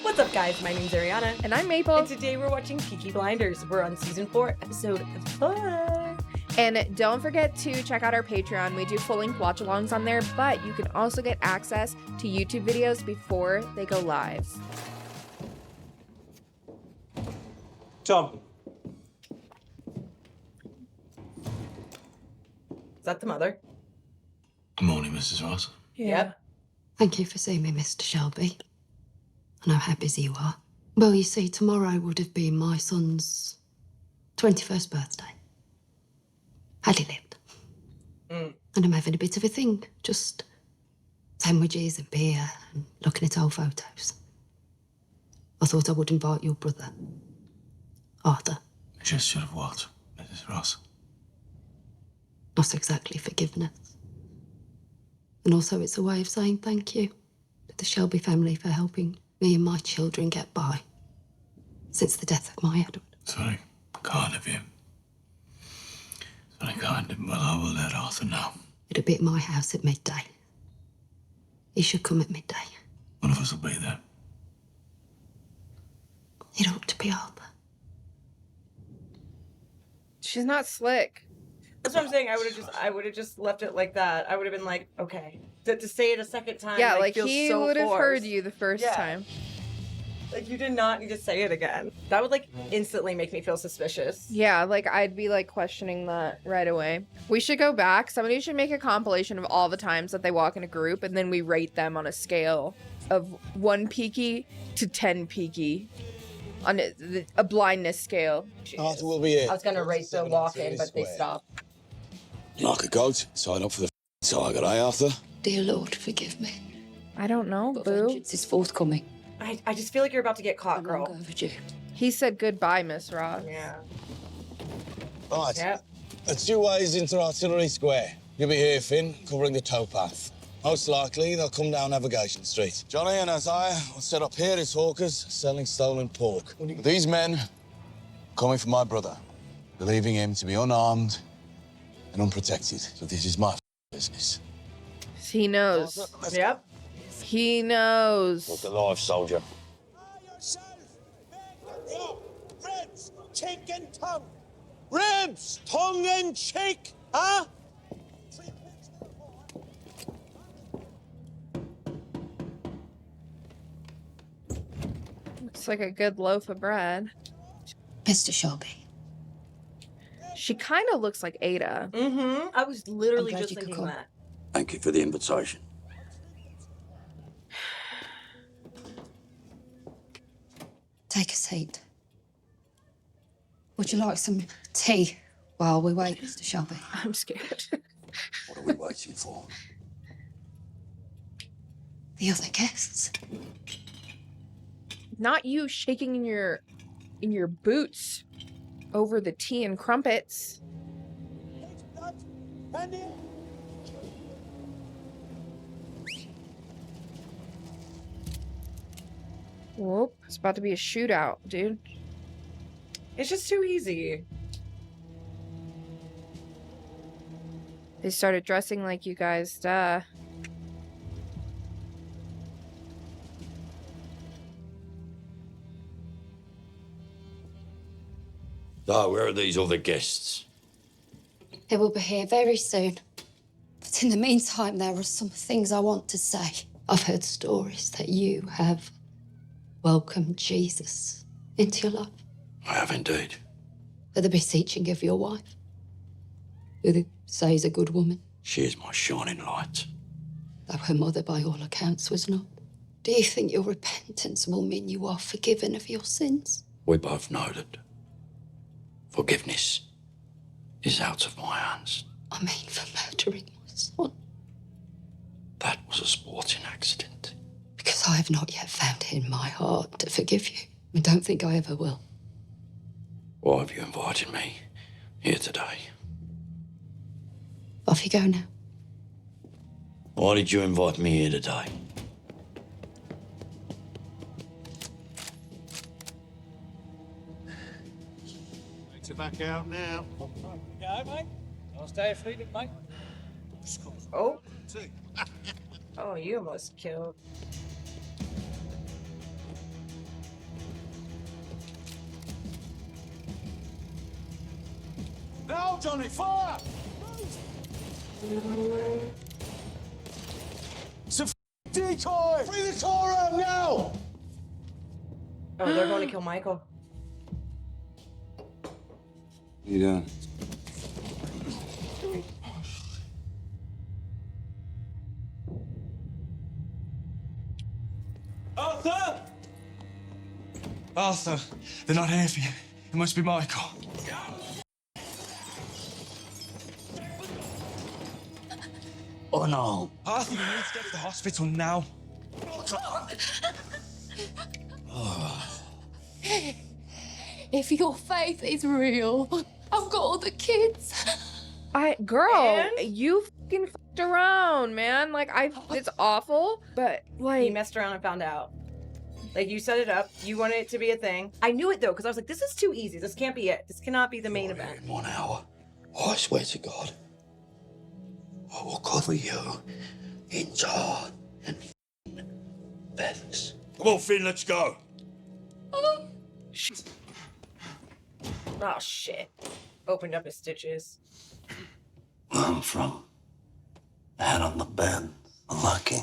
What's up, guys? My name's Arianna. And I'm Maple. And today we're watching Peaky Blinders. We're on season 4, episode 4. And don't forget to check out our Patreon. We do full-length watch-alongs on there, but you can also get access to YouTube videos before they go live. Tom. Is that the mother? Good morning, Mrs. Ross. Yep. Thank you for seeing me, Mr. Shelby. I know how busy you are. Well, you see, tomorrow would have been my son's 21st birthday. Had he lived. And I'm having a bit of a thing, just sandwiches and beer and looking at old photos. I thought I would invite your brother, Arthur. A gesture of what, Mrs. Ross? Not exactly forgiveness. And also it's a way of saying thank you to the Shelby family for helping me and my children get by since the death of my Edward. It's very kind of you. It's very kind of him. Well, I will let Arthur know. It'll be at my house at midday. He should come at midday. One of us will be there. It ought to be Arthur. She's not slick. That's what I'm saying. I would have just left it like that. I would have been like, okay. To say it a second time, Yeah, like feels he so would have heard forced. you the first time. Like, you did not need to say it again. That would, like, instantly make me feel suspicious. Yeah, like I'd be like questioning that right away. We should go back. Somebody should make a compilation of all the times that they walk in a group, and then we rate them on a scale of 1 peaky to 10 peaky. On a blindness scale. Arthur will be here. I was going to rate the walk-in, but they stopped. Like a goat, sign up for the tiger, eh, Arthur? Dear Lord, forgive me. I don't know, But boo. vengeance is forthcoming. I just feel like you're about to get caught, Long girl. overdue. He said goodbye, Miss Ross. Yeah. Right. Yep. It's 2 ways into Artillery Square. You'll be here, Finn, covering the towpath. Most likely, they'll come down Navigation Street. Johnny and Isaiah will set up here as hawkers selling stolen pork. These men coming for my brother, believing him to be unarmed and unprotected. So this is my business. He knows. Yep. He knows. live soldier. Ribs, cheek and tongue. Ribs, tongue and cheek, huh? Looks like a good loaf of bread. Mr. Shelby, She kind of looks like Ada. Mm-hmm. I was literally I'm glad just you could thinking come. that. Thank you for the invitation. take a seat. Would you like some tea while we wait, Mr. Shelby? I'm scared. What are we waiting for? The other guests. Not you shaking in your boots over the tea and crumpets. Whoop. It's about to be a shootout, dude. It's just too easy. They started dressing like you guys, duh. So, where are these other guests? They will be here very soon. But in the meantime, there are some things I want to say. I've heard stories that you have welcomed Jesus into your life. I have indeed. For the beseeching of your wife, who they say is a good woman, She is my shining light. though her mother, by all accounts, was not. Do you think your repentance will mean you are forgiven of your sins? We both know that forgiveness is out of my hands. I mean, for murdering my son. That was a sporting accident. Because I have not yet found it in my heart to forgive you. I don't think I ever will. Why have you invited me here today? Off you go now. Why did you invite me here today? To back out now. Yeah, mate. Last day of freedom, mate. Oh. Oh, you almost killed. Johnny, fire! It's a decoy! Bring the car out now! Oh, they're going to kill Michael. What are you doing? Arthur! Arthur, they're not here for you. It must be Michael. Oh no. Arthur, you need to get to the hospital now. If your faith is real, I've got all the kids. Girl, And? you fucking fucked around, man. Like, it's awful, but He like, messed around and found out. Like, you set it up. You wanted it to be a thing. I knew it, though, because I was like, this is too easy. This can't be it. This cannot be the main event. In 1 hour, I swear to God, I will cover you in tar and feathers. Come on, Finn, let's go. Oh, shit. Opened up his stitches. Where I'm from, head on the bed, lucky.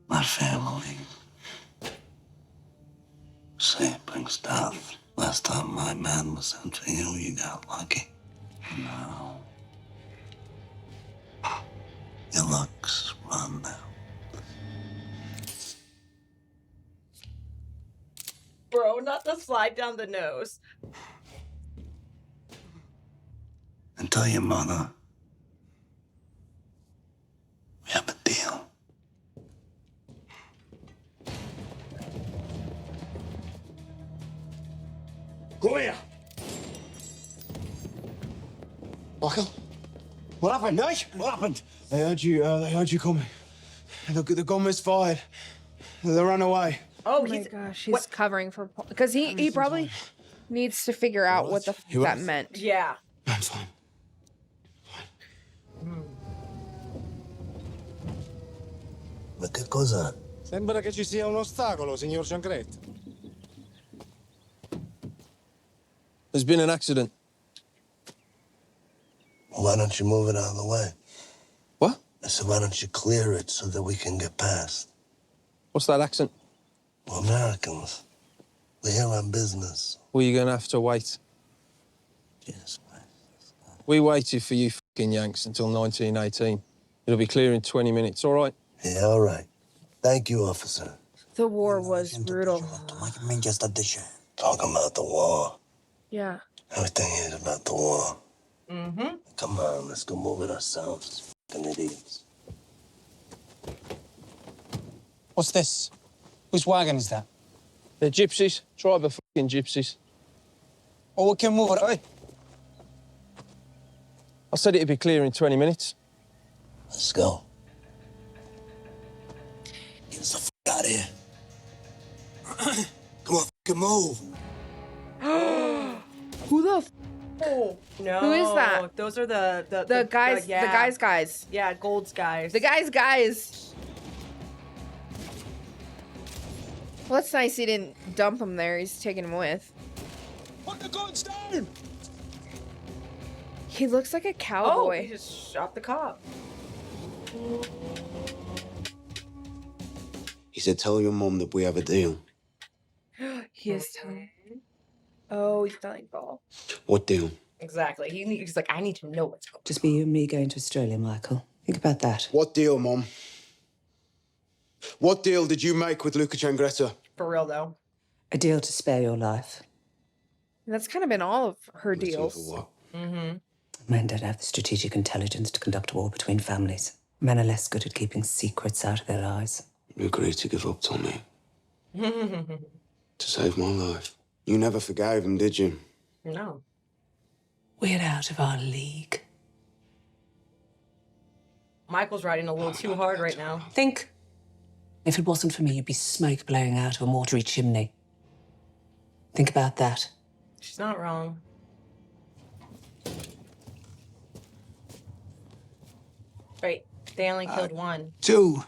My family. Siblings death. Last time my man was sent to you, you got lucky. Now, your luck's run now. Bro, not the slide down the nose. And tell your mother, we have a deal. Come here. Michael? What happened, eh? What happened? They heard you coming. The gun was fired. They ran away. Oh, oh my he's... gosh, he's covering for because he probably needs to figure out what the fuck He that was? meant. Yeah. I'm fine. Ma che cos'è? Sembra che ci sia un ostacolo, signor Chancret. There's been an accident. Why don't you move it out of the way? What? I said, why don't you clear it so that we can get past? What's that accent? We're Americans. We're here on business. Well, you're gonna have to wait. Yes, We waited for you fucking Yanks until 1918. It'll be clear in 20 minutes, all right? yeah, all right. Thank you, officer. The war was brutal. Talking about the war. Yeah. Everything is about the war. Mm-hmm. Come on, let's go move it ourselves. Fucking idiots. What's this? Whose wagon is that? They're gypsies. Tribe of fucking gypsies. Oh, we can move it. Hey. I said it'd be clear in 20 minutes. Let's go. Get us the fuck out of here. Come on, fucking move. Who the Oh, no. Who is that? Those are the guys? yeah. The guys. Yeah, Gold's guys. The guys. Well, that's nice he didn't dump him there. He's taking him with. Put the guns down! He looks like a Oh, he cowboy. just shot the cop. He said, tell your mom that we have a deal. He is telling. Oh, he's telling Paul. What deal? Exactly. He's like, I need to know what's going on. Just be you and me going to Australia, Michael. Think about that. What deal, Mom? What deal did you make with Luca Changretta? For real, though. A deal to spare your life. That's kind of been all of her Deal deals. for what? Mm-hmm. Men don't have the strategic intelligence to conduct a war between families. Men are less good at keeping secrets out of their lives. You agreed to give up, Tommy. To save my life. You never forgave him, did you? No. We're out of our league. Michael's riding a little too hard right now. Think. If it wasn't for me, you'd be smoke blowing out of a mortuary chimney. Think about that. She's not wrong. Right. They only killed one. 2.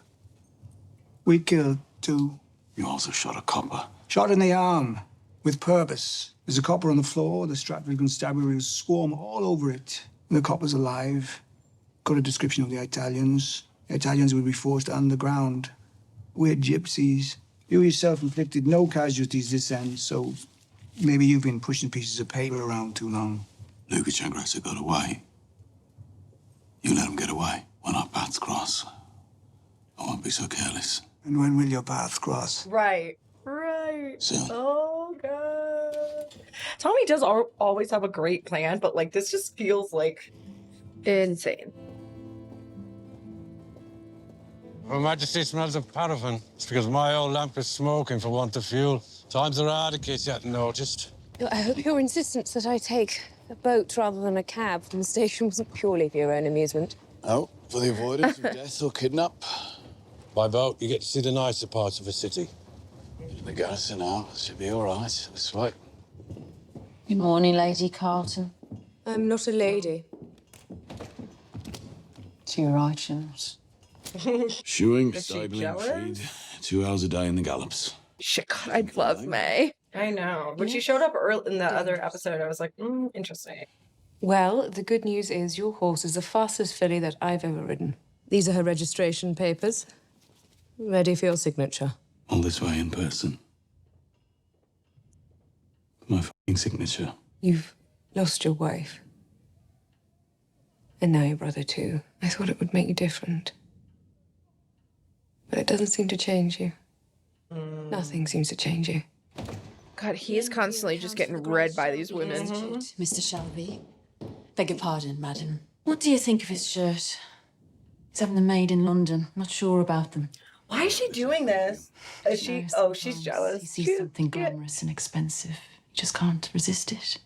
We killed 2. You also shot a copper. Shot in the arm. with purpose. There's a copper on the floor. The Stratford Constabularies swarm all over it. And the copper's alive. Got a description of the Italians. The Italians would be forced underground. We're gypsies. You yourself inflicted no casualties this end, so maybe you've been pushing pieces of paper around too long. Lucas and Gressa got away. You let them get away. When our paths cross, I won't be so careless. And when will your paths cross? Right. Right. Soon. Oh, God. Tommy does always have a great plan, but, like, this just feels like... Insane. Her Majesty smells of paraffin. It's because my old lamp is smoking for want of fuel. Times are hard in case you hadn't noticed. I hope your insistence that I take a boat rather than a cab from the station wasn't purely for your own amusement. Oh, for the avoidance of death or kidnap. By boat, you get to see the nicer parts of a city. The garrison now should be all right. This way. Good morning, Lady Carlton. I'm not a lady. To your right, Charles. Shoeing, Is she stabling, jealous? feed. 2 hours a day in the gallops. Shit, God, I'd love May. I know. When she showed up early in the other episode, I was like, interesting. Well, the good news is your horse is the fastest filly that I've ever ridden. These are her registration papers. Ready for your signature. All this way in person. My fucking signature. You've lost your wife. And now your brother, too. I thought it would make you different. But it doesn't seem to change you. Nothing seems to change you. God, he is constantly just getting read by these women. Mr. Shelby. Beg your pardon, madam. What do you think of his shirt? He's having them made in London. Not sure about them. Why is she doing this? Is she? Oh, she's jealous. He sees something glamorous and expensive. He just can't resist it.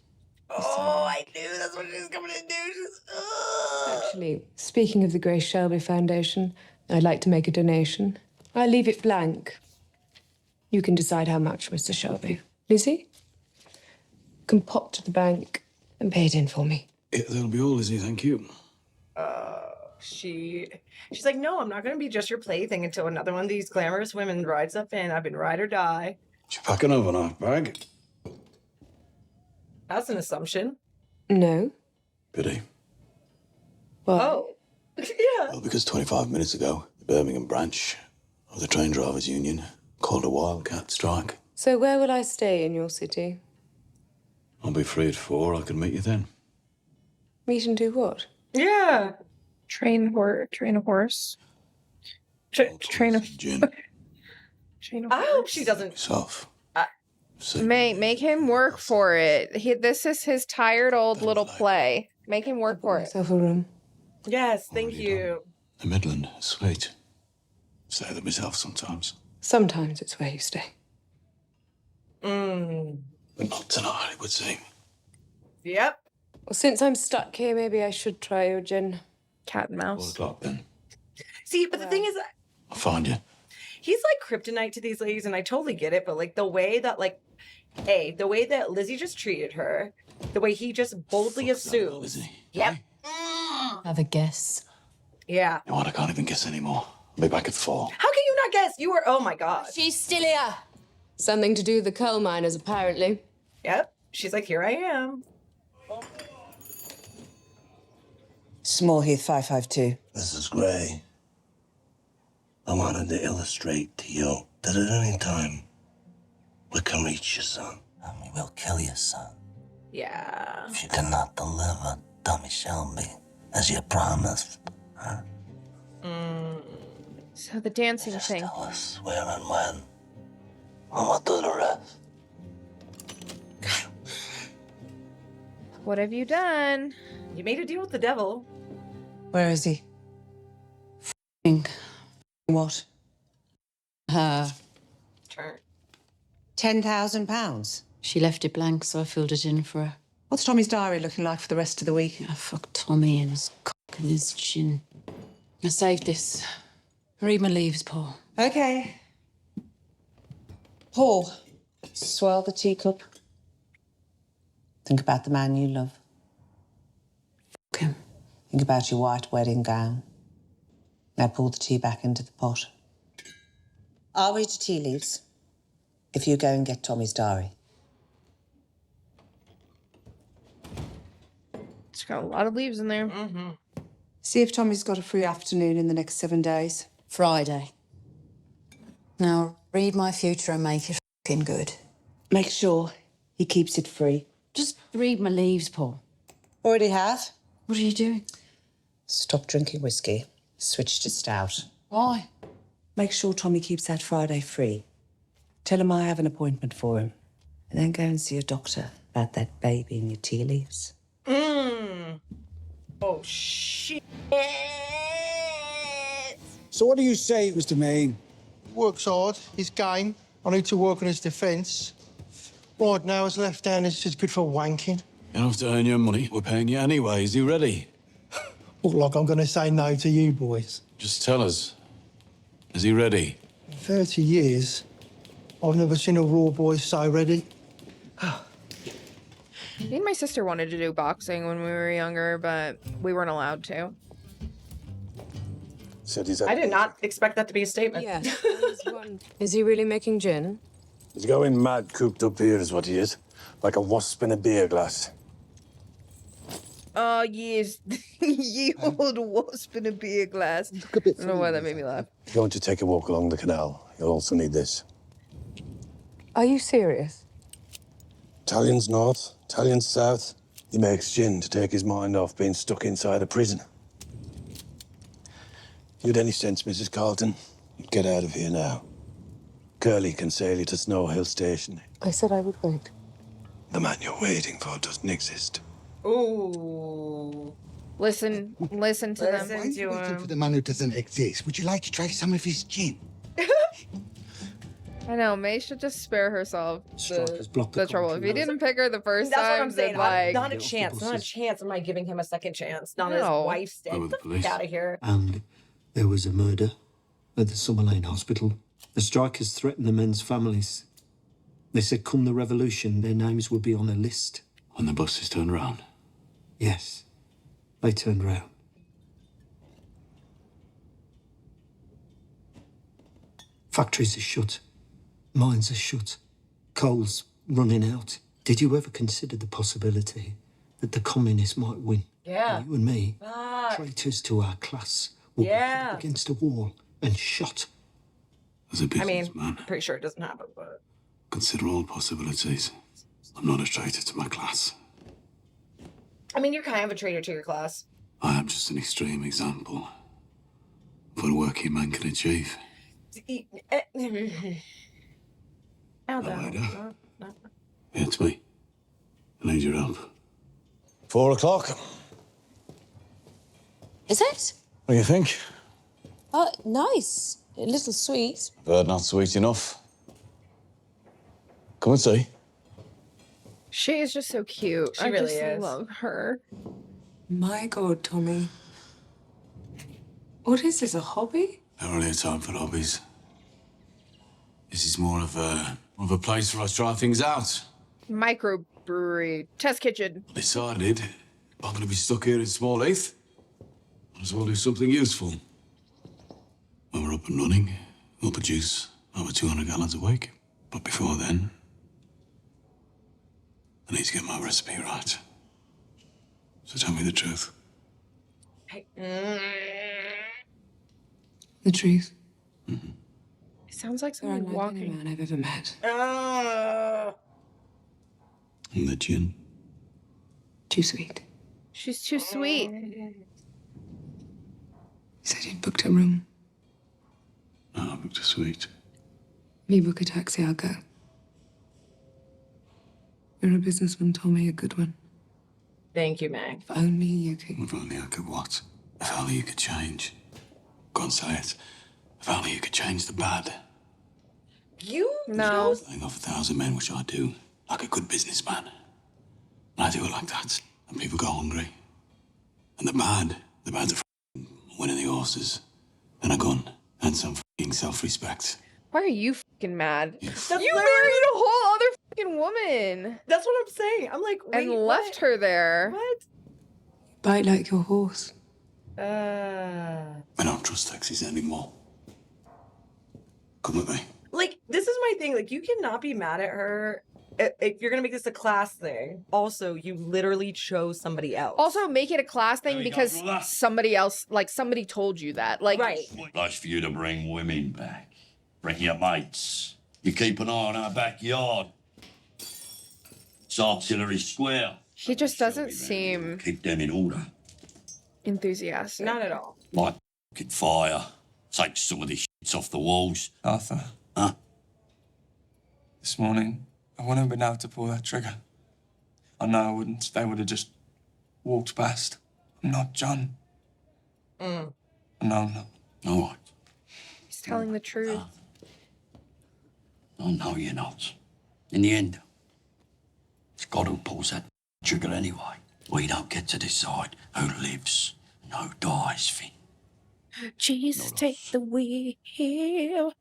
Oh, I knew that's what she was coming to do. Actually, speaking of the Grace Shelby Foundation, I'd like to make a donation. I leave it blank. You can decide how much, Mr. Shelby. Lizzie? Can pop to the bank and pay it in for me. Yeah, that'll be all, Lizzie, thank you. She's like, no, I'm not going to be just your plaything until another one of these glamorous women rides up in. I've been ride or die. Did you pack an overnight bag? That's an assumption. No. Pity. Well, Oh, yeah. Well, because 25 minutes ago, the Birmingham branch of the Train Drivers Union called a wildcat strike. so where will I stay in your city? I'll be free at 4. I can meet you then. Meet and do what? Yeah. Train a horse. Train a... Gin. Train a I hope she doesn't. Yourself. Make him work for it. This is his tired old little play. Make him work for it. Myself a room. Yes, thank you. The Midland, sweet. Stay there myself sometimes. Sometimes it's where you stay. But not tonight, it would seem. Yep. Well, since I'm stuck here, maybe I should try your gin. Cat and 4 mouse. o'clock then. See, but the thing is, I'll find you. he's like kryptonite to these ladies, and I totally get it, but like the way that, like, the way that Lizzie just treated her, the way he just boldly assumed. Lizzie. Yep. Have a guess. Yeah. You know what? I can't even guess anymore. I'll be back at 4. How can you not guess? You were, oh my God. She's still here. Something to do with the coal miners, apparently. Yep. She's like, here I am. Smallheath 552. Mrs. Gray, I wanted to illustrate to you that at any time we can reach your son, and we will kill your son Yeah. if you cannot deliver Tommy Shelby as you promised. Huh? So the dancing thing. Tell us where and when, and we'll do the rest. What have you done? You made a deal with the devil. Where is he? What? Her. Turn. £10,000. She left it blank, so I filled it in for her. What's Tommy's diary looking like for the rest of the week? I fucked Tommy and his cock and his chin. I saved this. Read my leaves, Paul. Okay. Paul, swirl the teacup. Think about the man you love. Fuck him. Think about your white wedding gown. Now pour the tea back into the pot. I'll read the tea leaves if you go and get Tommy's diary. It's got a lot of leaves in there. Mm-hmm. See if Tommy's got a free afternoon in the next 7 days. Friday. Now, read my future and make it fucking good. Make sure he keeps it free. Just read my leaves, Paul. Already have. What are you doing? Stop drinking whiskey. Switch to stout. Why? Make sure Tommy keeps that Friday free. Tell him I have an appointment for him. And then go and see a doctor about that baby in your tea leaves. Oh, shit. So what do you say, Mr. Main? He works hard. He's game. I need to work on his defence. Right now, his left hand is just good for wanking. You don't have to earn your money. We're paying you anyway. Is he ready? Look like I'm going to say no to you boys. Just tell us. Is he ready? 30 years, I've never seen a raw boy so ready. Me and my sister wanted to do boxing when we were younger, but we weren't allowed to. Said he's I did not expect that to be a statement. Yeah. Is he really making gin? He's going mad, cooped up here is what he is. Like a wasp in a beer glass. Oh, yes. Ye old wasp in a beer glass. I don't know why that made me laugh. If you're going to take a walk along the canal, you'll also need this. Are you serious? Italians north, Italians south. He makes gin to take his mind off being stuck inside a prison. If you'd any sense, Mrs. Carlton, you'd get out of here now. Curly can sail you to Snow Hill Station. I said I would wait. The man you're waiting for doesn't exist. Ooh. Listen to them. Listen to Waiting for him. the man who doesn't exist. Would you like to try some of his gin? I know, May should just spare herself the trouble. If he didn't pick her the first That's time, what I'm saying. then, like... Not a chance. Not a chance. Am I giving him a second chance? Not No. his wife's dead. Go with the Get the police. fuck out of here. And there was a murder at the Summer Lane Hospital. The strikers threatened the men's families. They said come the revolution, their names would be on a list. When the buses turn around. Yes, they turned round. Factories are shut. Mines are shut. Coal's running out. Did you ever consider the possibility that the communists might win? Yeah. You and me, Fuck. traitors to our class, will be Yeah. put up against a wall and shot. As a I mean, businessman, pretty sure it doesn't happen, but... consider all possibilities. I'm not a traitor to my class. I mean, you're kind of a traitor to your class. I am just an extreme example of what a working man can achieve. Now, Yeah, it's me. I need your help. 4 o'clock. Is it? What do you think? Oh, nice. A little sweet. Bird not sweet enough. Come and see. She is just so cute. She I really just is. love her. My God, Tommy. What is this, a hobby? I don't really have time for hobbies. This is more of a place where I try things out. Microbrewery. Test kitchen. I decided if I'm going to be stuck here in Small Heath, might as well do something useful. When we're up and running, we'll produce over 200 gallons a week. But before then, I need to get my recipe right. So tell me the truth. The truth. It sounds like You're someone unlike any walking. man I've ever met. And the gin. Too sweet. She's too sweet. You said you'd booked a room. No, I booked a suite. Me book a taxi, I'll go. You're a businessman, Tommy, a good one. Thank you, Meg. If only you could. If only I could what? If only you could change. Go on, say it. If only you could change the bad. You? No. Laying off 1,000 men, which I do, like a good businessman. And I do it like that. And people go hungry. And the bad's a winning the horses. And a gun. And some self-respect. Why are you fucking mad? That's You literally- married a whole other fucking woman. That's what I'm saying. I'm like, wait, And left her there. What? Bite like your horse. I don't trust taxis anymore. Come with me. Like, this is my thing. Like, you cannot be mad at her if you're gonna make this a class thing, also you literally chose somebody else. Also, make it a class thing because somebody else, like somebody told you that. Like, right. Nice for you to bring women back. Bring your mates. You keep an eye on our backyard. It's Artillery Square. he just doesn't seem Keep them in order. enthusiastic. Not at all. Like fucking fire. Take some of these shits off the walls. Arthur. Huh? This morning, I wouldn't have been able to pull that trigger. I know I wouldn't. They would have just walked past. I'm not John. Mm. No, I'm not. All right. He's telling the truth. Oh, no, you're not. In the end, it's God who pulls that trigger anyway. We don't get to decide who lives and who dies, Finn. Jesus, take the wheel.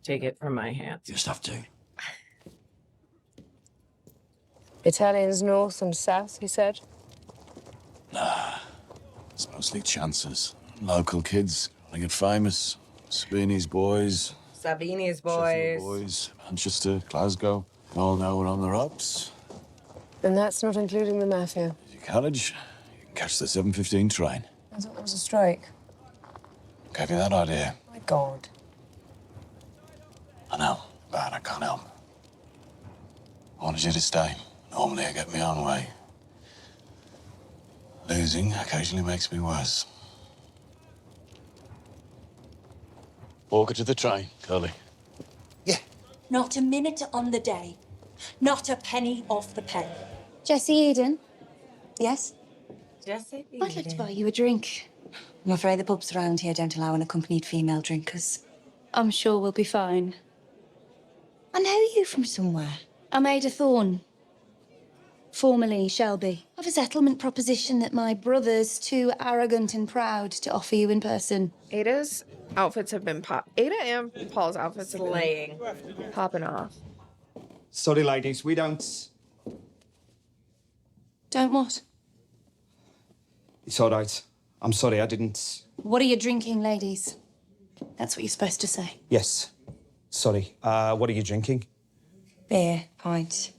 Take it from my hands. You just have to. Italians north and south, he said. Nah, it's mostly chances. Local kids want to get famous. Sweeney's boys, Savini's Sheffield boys. boys, Manchester, Glasgow. They all know we're on the ropes. And that's not including the mafia. College, you can catch the 7:15 train. I thought there was a strike. Gave you that idea. My God. I know, but I can't help. I wanted you to stay. Normally I get my own way. Losing occasionally makes me worse. Walk her to the train, Curly. Not a minute on the day. Not a penny off the pen. Jessie Eden? Yes? Jessie I'd like to buy you a drink. I'm afraid the pubs around here don't allow unaccompanied female drinkers. I'm sure we'll be fine. I know you from somewhere. I'm Ada Thorne. Formerly Shelby. I've a settlement proposition that my brother's too arrogant and proud to offer you in person. Ada's outfits have been Ada and Paul's outfits have Slaying. been popping off. Sorry, ladies, we don't. Don't what? It's all right. I'm sorry, I didn't. What are you drinking, ladies? That's what you're supposed to say. Yes. Sorry. What are you drinking? Beer, pint.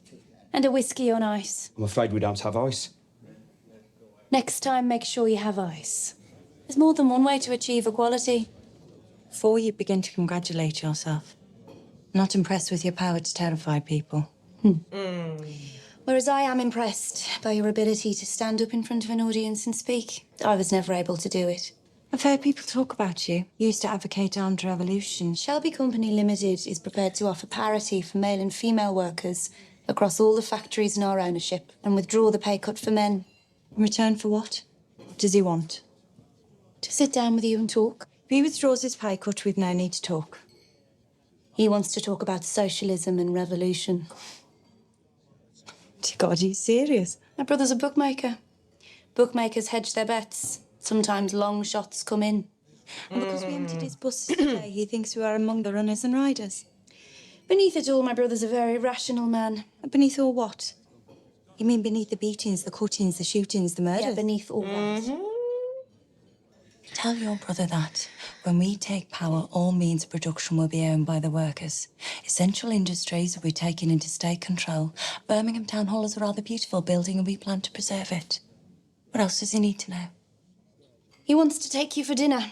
And a whiskey on ice. I'm afraid we don't have ice. Next time, make sure you have ice. There's more than one way to achieve equality. Before you begin to congratulate yourself. Not impressed with your power to terrify people. Whereas I am impressed by your ability to stand up in front of an audience and speak. I was never able to do it. I've heard people talk about you. You used to advocate armed revolution. Shelby Company Limited is prepared to offer parity for male and female workers across all the factories in our ownership and withdraw the pay cut for men. In return for what? What does he want? To sit down with you and talk. If he withdraws his pay cut, we've no need to talk. He wants to talk about socialism and revolution. Dear God, are you serious? My brother's a bookmaker. Bookmakers hedge their bets. Sometimes long shots come in. And because we emptied his buses today, he thinks we are among the runners and riders. Beneath it all, my brother's a very rational man. Beneath all what? You mean beneath the beatings, the cuttings, the shootings, the murders? Yeah, beneath all that. Tell your brother that when we take power, all means of production will be owned by the workers. Essential industries will be taken into state control. Birmingham Town Hall is a rather beautiful building and we plan to preserve it. What else does he need to know? He wants to take you for dinner.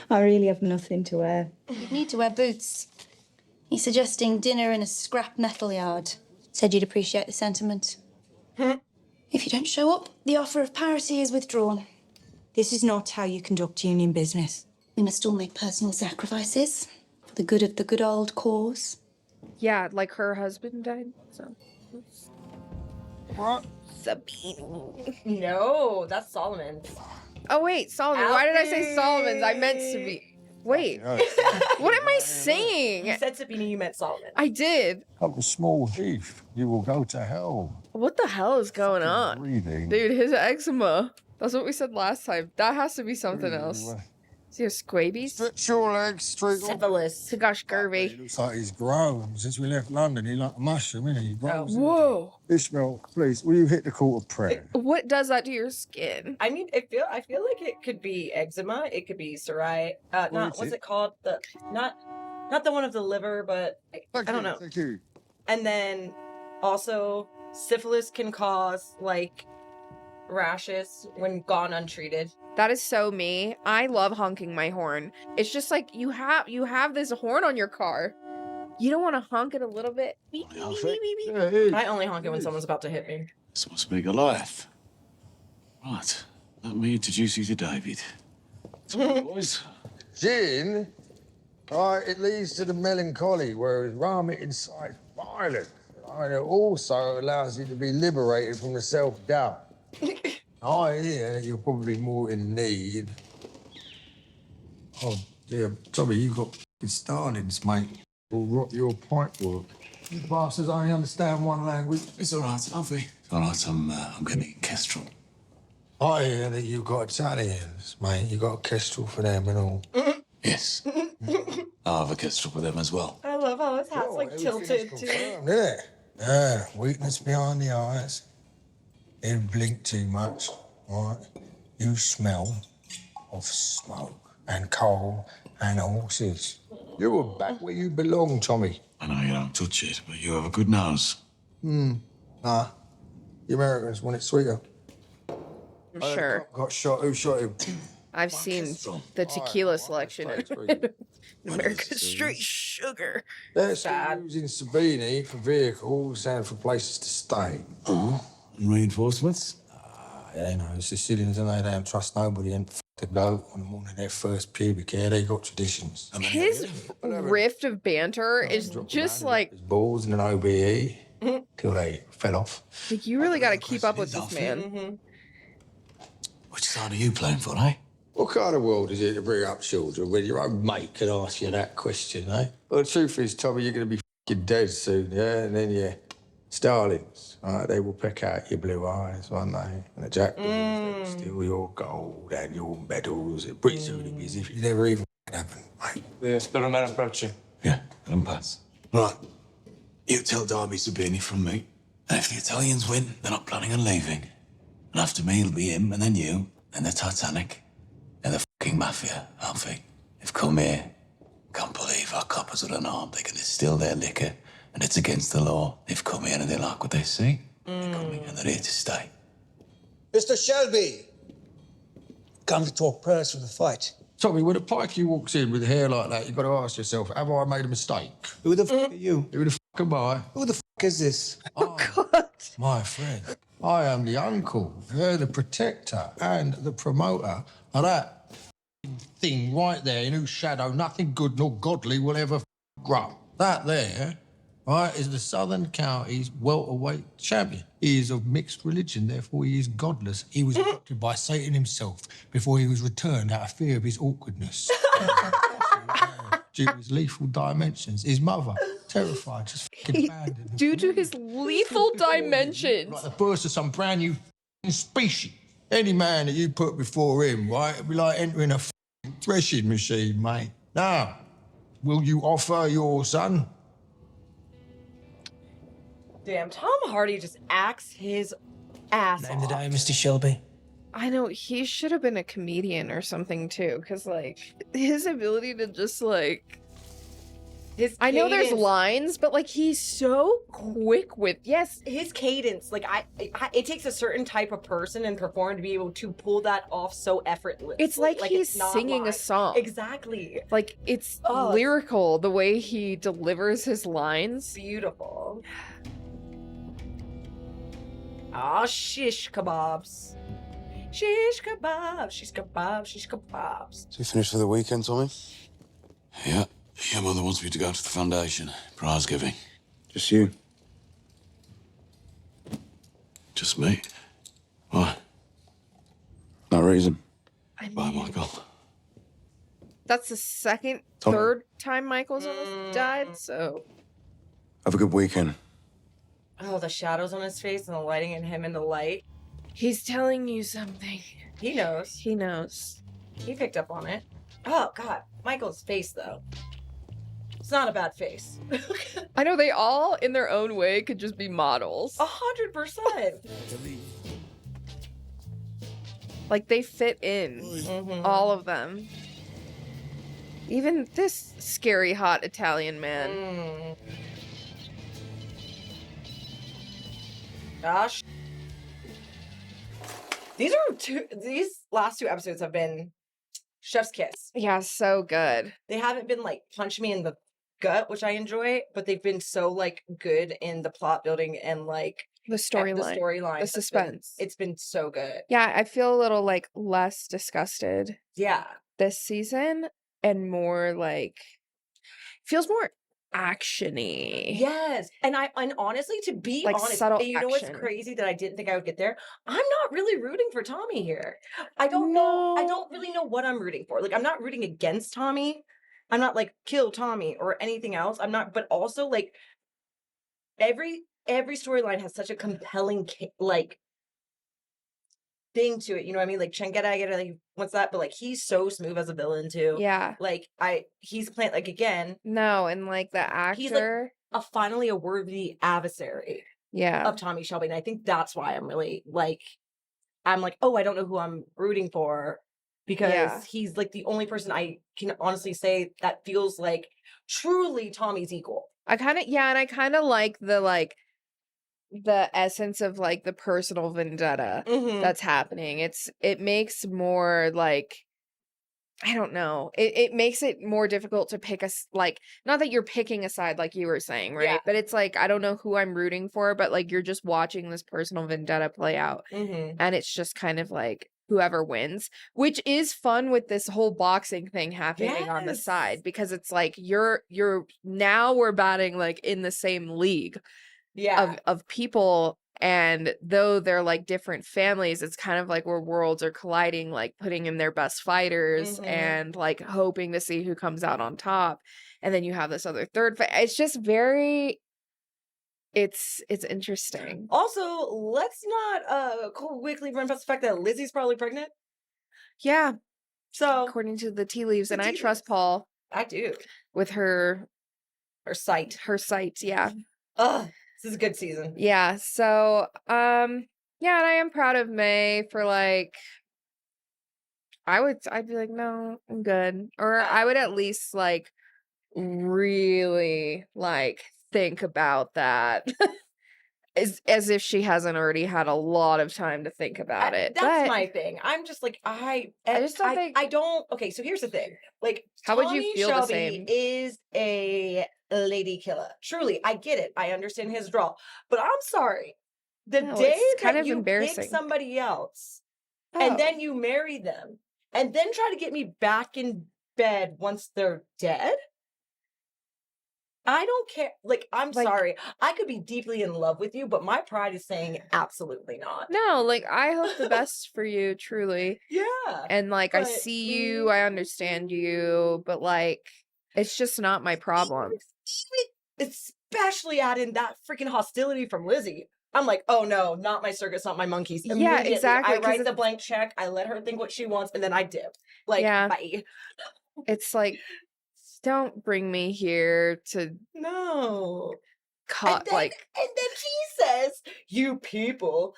I really have nothing to wear. You'd need to wear boots. He's suggesting dinner in a scrap metal yard. Said you'd appreciate the sentiment. If you don't show up, the offer of parity is withdrawn. This is not how you conduct union business. We must all make personal sacrifices for the good of the good old cause. Yeah, like her husband died. So. What? Sabine. No, that's Solomon's. Oh wait, Solomon. Why did I say Solomon's? I meant Sabine. Wait. What am I saying? You said Sabine, you meant Solomon. I did. Up a small heath, you will go to hell. What the hell is going on? Breathing. Dude, his eczema. That's what we said last time. That has to be something else. Does he have squabies? Stretch your legs straight. Syphilis. Gosh, scurvy. Looks like he's grown since we left London. He's like a mushroom, isn't he? He grows. Whoa. Ishmael, please, will you hit the call of prayer? What does that to your skin? I mean, I feel like it could be eczema. It could be psoriasis. Not what's it called? Not the one of the liver, but I don't know. Thank you. And then also syphilis can cause like rashes when gone untreated. That is so me. I love honking my horn. It's just like you have this horn on your car. You don't want to honk it a little bit. Beep, beep, beep, beep, beep. I only honk it when someone's about to hit me. This must be Goliath. Right, let me introduce you to David. Boys. Gin, it leads to the melancholy, whereas rum, it incites violence. And it also allows you to be liberated from the self-doubt. I hear that you're probably more in need. Oh, dear, Tommy, you got f***ing starlings, mate. Will rot your pipe work. You bastards only understand one language. It's all right, Alfie. It's all right, I'm getting kestrel. I hear that you got Italians, mate. You got a kestrel for them and all. Yes. I'll have a kestrel for them as well. I love how his hat's like tilted too. Yeah, weakness behind the eyes. Didn't blink too much, right? You smell of smoke and coal and horses. You were back where you belong, Tommy. I know you don't touch it, but you have a good nose. Nah. The Americans want it sweeter. I'm sure. Got shot. Who shot him? I've seen the tequila selection in America's Straight Sugar. They're still using Sabini for vehicles and for places to stay. And reinforcements? You know, Sicilians, and they don't trust nobody and to go on the morning of their first pubic hair. They got traditions. His rift of banter is just like balls and an OBE till they fell off. Like, you really got to keep up with this man. Which side are you playing for, eh? What kind of world is it to bring up children when your own mate can ask you that question, eh? Well, the truth is, Tommy, you're going to be f***ing dead soon, yeah? And then your starlings, right? They will peck out your blue eyes, won't they? And the jackdaws, they will steal your gold and your medals. Pretty soon it'll be as if it never even happened, mate. Yes, but I'm not approaching. Yeah, let them pass. Right. You tell Darby Sabini from me. And if the Italians win, they're not planning on leaving. And after me, it'll be him, and then you, and the Titanic, and the fucking mafia, Alfie. They've come here. Can't believe our coppers are unarmed. They can distill their liquor, and it's against the law. They've come here and they like what they see. They're coming and they're here to stay. Mr. Shelby! Come to talk prayers for the fight. Tommy, when a pikey walks in with hair like that, you've got to ask yourself, have I made a mistake? Who the f*** are you? Who the f*** am I? Who the f*** is this? My friend. I am the uncle, the protector, and the promoter of that thing right there in whose shadow nothing good nor godly will ever grow. That there, right, is the Southern Counties welterweight champion. He is of mixed religion, therefore he is godless. He was adopted by Satan himself before he was returned out of fear of his awkwardness. Due to his lethal dimensions. His mother, terrified, just fucking abandoned. Due to his lethal dimensions. Like the birth of some brand new species. Any man that you put before him, right, it'd be like entering a threshing machine, mate. Now, will you offer your son? Damn, Tom Hardy just acts his ass Name the off. day, Mr. Shelby. I know, he should have been a comedian or something too, because like his ability to just like I know there's cadence. lines, but like he's so quick with his cadence. Like it takes a certain type of person and performer to be able to pull that off so effortlessly. It's like he's it's not singing a live. song. Exactly. Like it's lyrical the way he delivers his lines. Beautiful. Ah, shish kebabs. Shish kebabs, shish kebabs, shish kebabs. So you finished for the weekend, Tommy? Yeah. Your mother wants me to go to the foundation. Prize giving. Just you? Just me. Why? No reason. Bye, Michael. That's the second, Tom. third time Michael's almost died, so Have a good weekend. Oh, the shadows on his face and the lighting and him in the light. he's telling you something. He knows. He knows. He picked up on it. Oh, God. Michael's face, though. It's not a bad face. I know they all, in their own way, could just be models. 100%. Like, they fit in. All of them. Even this scary, hot Italian man. Gosh. These last two episodes have been chef's kiss. Yeah, so good. They haven't been like punch me in the gut, which I enjoy, but they've been so like good in the plot building and like The storyline. The suspense. It's been so good. Yeah, I feel a little like less disgusted Yeah. this season and more like feels more actiony. Yes. And honestly, to be Like honest, subtle and you know what's action. crazy that I didn't think I would get there? I'm not really rooting for Tommy here. I don't know. I don't really know what I'm rooting for. Like, I'm not rooting against Tommy. I'm not like kill Tommy or anything else. I'm not, but also like every storyline has such a compelling like thing to it. You know what I mean? Like Chengeta, I get it, like what's that? But like he's so smooth as a villain too. Yeah. Like he's playing like again. No, and like the actor. He's like finally a worthy adversary. Yeah. Of Tommy Shelby. And I think that's why I'm really like, oh, I don't know who I'm rooting for because he's like the only person I can honestly say that feels like truly Tommy's equal. I kind of like the essence of like the personal vendetta that's happening. It makes more like, I don't know. It makes it more difficult to pick like, not that you're picking a side like you were saying, right? Yeah. But it's like, I don't know who I'm rooting for, but like you're just watching this personal vendetta play out. And it's just kind of like whoever wins, which is fun with this whole boxing thing happening on the side, because it's like you're now we're batting like in the same league of people. And though they're like different families, it's kind of like where worlds are colliding, like putting in their best fighters and like hoping to see who comes out on top. And then you have this other third fight. It's just very, it's interesting. Also, let's not quickly run past the fact that Lizzie's probably pregnant. Yeah. So according to the tea leaves, and I trust Paul. I do. With her sight. Her sight, yeah. Ugh. This is a good season. Yeah, so yeah, and I am proud of May for like I'd be like, no, I'm good. Or I would at least like really like think about that. as if she hasn't already had a lot of time to think about it. That's my thing. I'm just like I just don't think I don't. Okay, so here's the thing. Like, how would you feel Shelby the same? Is a lady killer. Truly, I get it. I understand his draw, but I'm sorry. The day that you pick somebody else and then you marry them and then try to get me back in bed once they're dead. I don't care. Like, I'm sorry. I could be deeply in love with you, but my pride is saying absolutely not. No, like, I hope the best for you, truly. Yeah. And, like, I see you, I understand you, but, like, it's just not my problem. Especially add in that freaking hostility from Lizzie. I'm like, oh no, not my circus, not my monkeys. Yeah, exactly. I write the blank check, I let her think what she wants, and then I dip. Like, bye. It's like, don't bring me here to cut and then she says, you people,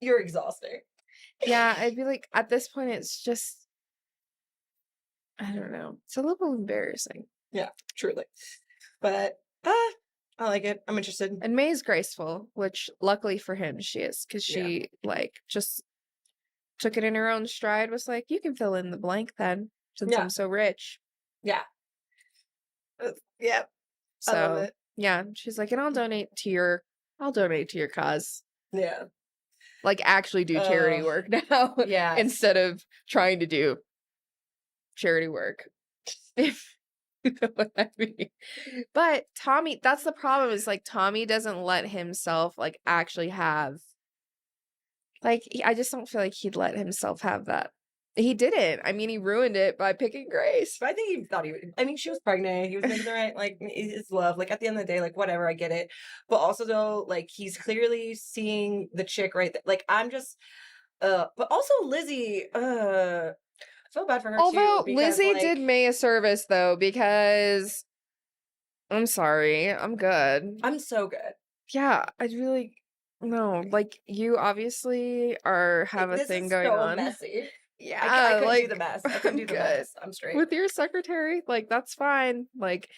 you're exhausting. Yeah, I'd be like, at this point it's just, I don't know, it's a little embarrassing. Yeah, truly. But I like it. I'm interested. And May's graceful, which luckily for him she is, because she like just took it in her own stride, was like, you can fill in the blank then, since I'm so rich. Yeah. Yeah. So, I love it. Yeah, she's like, and I'll donate to your cause. Yeah. Like, actually do charity work now. Yeah. Instead of trying to do charity work. If you know what I mean. But Tommy, that's the problem, is like Tommy doesn't let himself like actually have, like, I just don't feel like he'd let himself have that. He didn't. I mean, he ruined it by picking Grace. But I think he thought she was pregnant. He was making the right, like, it's love. Like, at the end of the day, like, whatever, I get it. But also, though, like, he's clearly seeing the chick right there. Like, I'm just, but also Lizzie, I feel bad for her, Although, too. Because, Lizzie did May a service, though, because, I'm sorry, I'm good. I'm so good. Yeah, I'd really, no, like, you obviously have a thing going on. Messy. Yeah, I couldn't like, do the mess. I couldn't do the mess. I'm straight. With your secretary, like, that's fine. Like,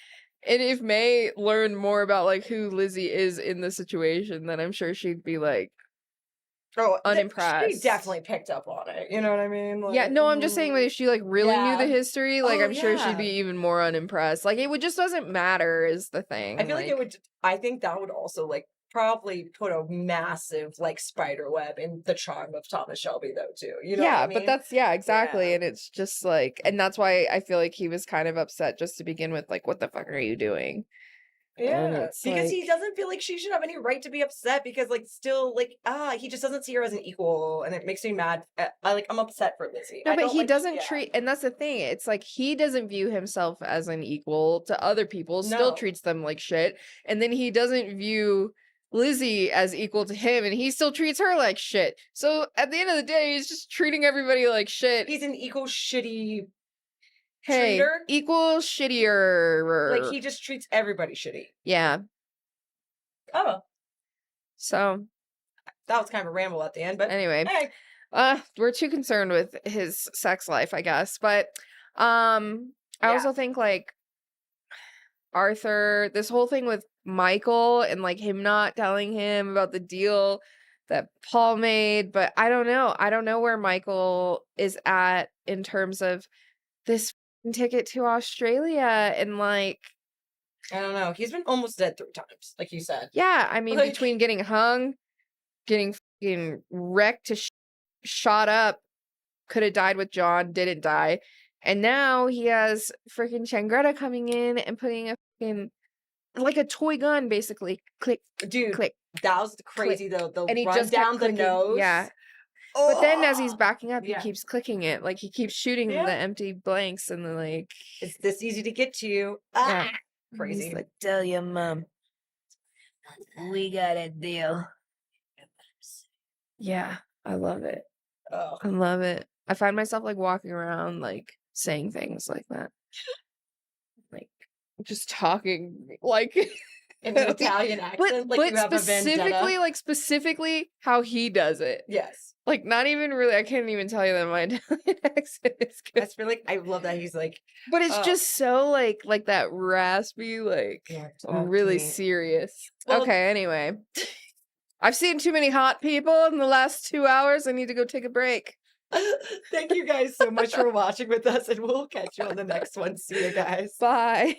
And if May learned more about like who Lizzie is in the situation, then I'm sure she'd be like unimpressed. She definitely picked up on it. You know what I mean? Like, Yeah, no, I'm just saying that if she like really knew the yeah. history, like Oh, I'm sure she'd yeah. be even more unimpressed. Like it would just doesn't matter is the thing. I feel like it would. I think that would also like probably put a massive like spider web in the charm of Thomas Shelby though too. You know what I mean? But that's exactly. And it's just like, and that's why I feel like he was kind of upset just to begin with, like, what the fuck are you doing? Yeah, because he doesn't feel like she should have any right to be upset because like still like he just doesn't see her as an equal and it makes me mad. I'm upset for Lizzie. No, but he doesn't treat, and that's the thing. It's like he doesn't view himself as an equal to other people, still treats them like shit. And then he doesn't view Lizzie as equal to him and he still treats her like shit. So at the end of the day, he's just treating everybody like shit. He's an equal shitty treater. Equal shittier. Like he just treats everybody shitty. Yeah. Oh. So that was kind of a ramble at the end, but anyway. Hey. We're too concerned with his sex life, I guess. But I also think like Arthur, this whole thing with Michael and like him not telling him about the deal that Paul made, but I don't know. I don't know where Michael is at in terms of this ticket to Australia and like I don't know. He's been almost dead 3 times, like you said. Yeah, I mean, between getting hung, getting fucking wrecked to shot up, could have died with John, didn't die, and now he has freaking Changreta coming in and putting a fucking like a toy gun, basically. Click, dude. Click. That was crazy though. The and he run just down the nose. Yeah. Oh, but then as he's backing up, he keeps clicking it. Like he keeps shooting Yeah. the empty blanks and then like it's this easy to get to you. Yeah. Crazy. He's like, tell your mom. We got a deal. Yeah, I love it. Oh. I love it. I find myself like walking around like saying things like that. Like just talking like in an Italian accent, like you have a vendetta. Specifically how he does it. Yes. Like not even really, I can't even tell you that my Italian accent is good. That's really, I love that he's like, but it's just so like that raspy, like I'm really serious. Well, okay, anyway. I've seen too many hot people in the last 2 hours. I need to go take a break. Thank you guys so much for watching with us, and we'll catch you on the next one. See you guys. Bye.